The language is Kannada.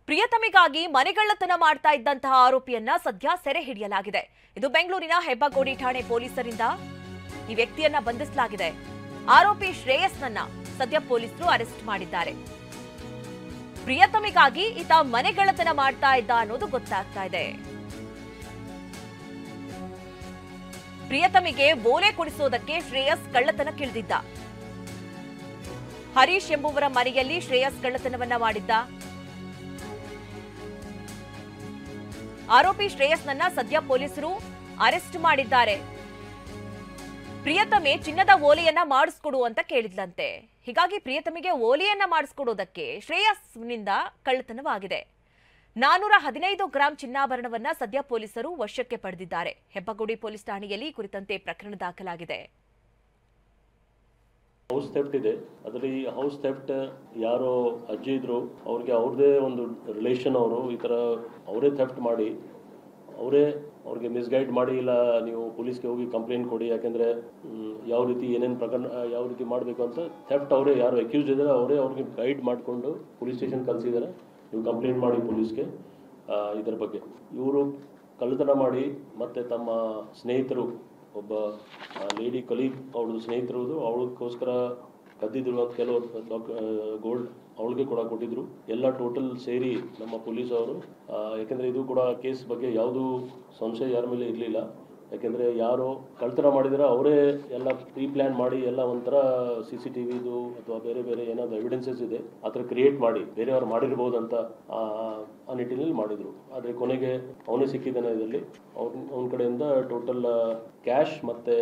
ಪ್ರಿಯತಮಿಗಾಗಿ ಮನೆಗಳ್ಳತನ ಮಾಡ್ತಾ ಇದ್ದಂತಹ ಆರೋಪಿಯನ್ನ ಸದ್ಯ ಸೆರೆ ಹಿಡಿಯಲಾಗಿದೆ. ಇದು ಬೆಂಗಳೂರಿನ ಹೆಬ್ಬಗೋಡಿ ಠಾಣೆ ಪೊಲೀಸರಿಂದ ಈ ವ್ಯಕ್ತಿಯನ್ನ ಬಂಧಿಸಲಾಗಿದೆ. ಆರೋಪಿ ಶ್ರೇಯಸ್ನನ್ನ ಸದ್ಯ ಪೊಲೀಸರು ಅರೆಸ್ಟ್ ಮಾಡಿದ್ದಾರೆ. ಪ್ರಿಯತಮಿಗಾಗಿ ಈತ ಮನೆಗಳ್ಳತನ ಮಾಡ್ತಾ ಇದ್ದ ಅನ್ನೋದು ಗೊತ್ತಾಗ್ತಾ ಇದೆ. ಪ್ರಿಯತಮಿಗೆ ಬೋಲೆ ಕೊಡಿಸೋದಕ್ಕೆ ಶ್ರೇಯಸ್ ಕಳ್ಳತನಕ್ಕಿಳಿದಿದ್ದ. ಹರೀಶ್ ಎಂಬುವರ ಮನೆಯಲ್ಲಿ ಶ್ರೇಯಸ್ ಕಳ್ಳತನವನ್ನ ಮಾಡಿದ್ದ. ಆರೋಪಿ ಶ್ರೇಯಸ್ನನ್ನ ಸದ್ಯ ಪೊಲೀಸರು ಅರೆಸ್ಟ್ ಮಾಡಿದ್ದಾರೆ. ಪ್ರಿಯತಮೆ ಚಿನ್ನದ ಓಲೆಯನ್ನ ಮಾಡಿಸ್ಕೊಡು ಅಂತ ಕೇಳಿದ್ಲಂತೆ. ಹೀಗಾಗಿ ಪ್ರಿಯತಮಿಗೆ ಓಲೆಯನ್ನ ಮಾಡಿಸ್ಕೊಡೋದಕ್ಕೆ ಶ್ರೇಯಸ್ನಿಂದ ಕಳ್ಳತನವಾಗಿದೆ. 415 ಗ್ರಾಂ ಚಿನ್ನಾಭರಣವನ್ನ ಸದ್ಯ ಪೊಲೀಸರು ವಶಕ್ಕೆ ಪಡೆದಿದ್ದಾರೆ. ಹೆಬ್ಬಗೋಡಿ ಪೊಲೀಸ್ ಠಾಣೆಯಲ್ಲಿ ಕುರಿತಂತೆ ಪ್ರಕರಣ ದಾಖಲಾಗಿದೆ. ಹೌಸ್ ಥೆಫ್ಟ್ ಇದೆ. ಅದರಲ್ಲಿ ಹೌಸ್ ಥೆಫ್ಟ್ ಯಾರೋ ಅಜ್ಜಿ ಇದ್ರು, ಅವ್ರಿಗೆ ಅವ್ರದೇ ಒಂದು ರಿಲೇಷನ್, ಅವರು ಈ ಥರ ಅವರೇ ಥೆಫ್ಟ್ ಮಾಡಿ ಅವ್ರಿಗೆ ಮಿಸ್ಗೈಡ್ ಮಾಡಿ, ಇಲ್ಲ ನೀವು ಪೊಲೀಸ್ಗೆ ಹೋಗಿ ಕಂಪ್ಲೇಂಟ್ ಕೊಡಿ, ಯಾಕೆಂದರೆ ಯಾವ ರೀತಿ ಏನೇನು ಪ್ರಕರಣ ಯಾವ ರೀತಿ ಮಾಡಬೇಕು ಅಂತ ಥೆಫ್ಟ್ ಅವರೇ ಯಾರು ಅಕ್ಯೂಸ್ಡ್ ಇದ್ದಾರೆ ಅವರೇ ಅವ್ರಿಗೆ ಗೈಡ್ ಮಾಡಿಕೊಂಡು ಪೊಲೀಸ್ ಸ್ಟೇಷನ್ ಕಳಿಸಿದ್ದಾರೆ. ನೀವು ಕಂಪ್ಲೇಂಟ್ ಮಾಡಿ ಪೊಲೀಸ್ಗೆ ಇದರ ಬಗ್ಗೆ. ಇವರು ಕಳ್ಳತನ ಮಾಡಿ ಮತ್ತು ತಮ್ಮ ಸ್ನೇಹಿತರು, ಒಬ್ಬ ಲೇಡಿ ಕಲೀಗ್ ಅವಳದು ಸ್ನೇಹಿತರು ಅವಳಿಗೋಸ್ಕರ ಕದ್ದಿದ್ರು ಅಂತ ಕೆಲವರು ಗೋಲ್ಡ್ ಅವಳಿಗೆ ಕೂಡ ಕೊಟ್ಟಿದ್ರು. ಎಲ್ಲ ಟೋಟಲ್ ಸೇರಿ ನಮ್ಮ ಪೊಲೀಸ್ ಅವರು, ಯಾಕೆಂದರೆ ಇದು ಕೂಡ ಕೇಸ್ ಬಗ್ಗೆ ಯಾವುದೂ ಸಂಶಯ ಯಾರ ಮೇಲೆ ಇರಲಿಲ್ಲ. ಯಾಕೆಂದರೆ ಯಾರು ಕಳ್ಳತನ ಮಾಡಿದರೆ ಅವರೇ ಎಲ್ಲ ಪ್ರೀ ಪ್ಲ್ಯಾನ್ ಮಾಡಿ ಎಲ್ಲ ಒಂಥರ CCTVದು ಅಥವಾ ಬೇರೆ ಬೇರೆ ಏನಾದರೂ ಎವಿಡೆನ್ಸಸ್ ಇದೆ ಆ ಥರ ಕ್ರಿಯೇಟ್ ಮಾಡಿ ಬೇರೆಯವ್ರು ಮಾಡಿರ್ಬೋದು ಅಂತ ಆ ನಿಟ್ಟಿನಲ್ಲಿ ಮಾಡಿದರು. ಆದರೆ ಕೊನೆಗೆ ಅವನೇ ಸಿಕ್ಕಿದ್ದಾನೆ. ಇದರಲ್ಲಿ ಅವನ ಕಡೆಯಿಂದ ಟೋಟಲ್ ಕ್ಯಾಶ್ ಮತ್ತು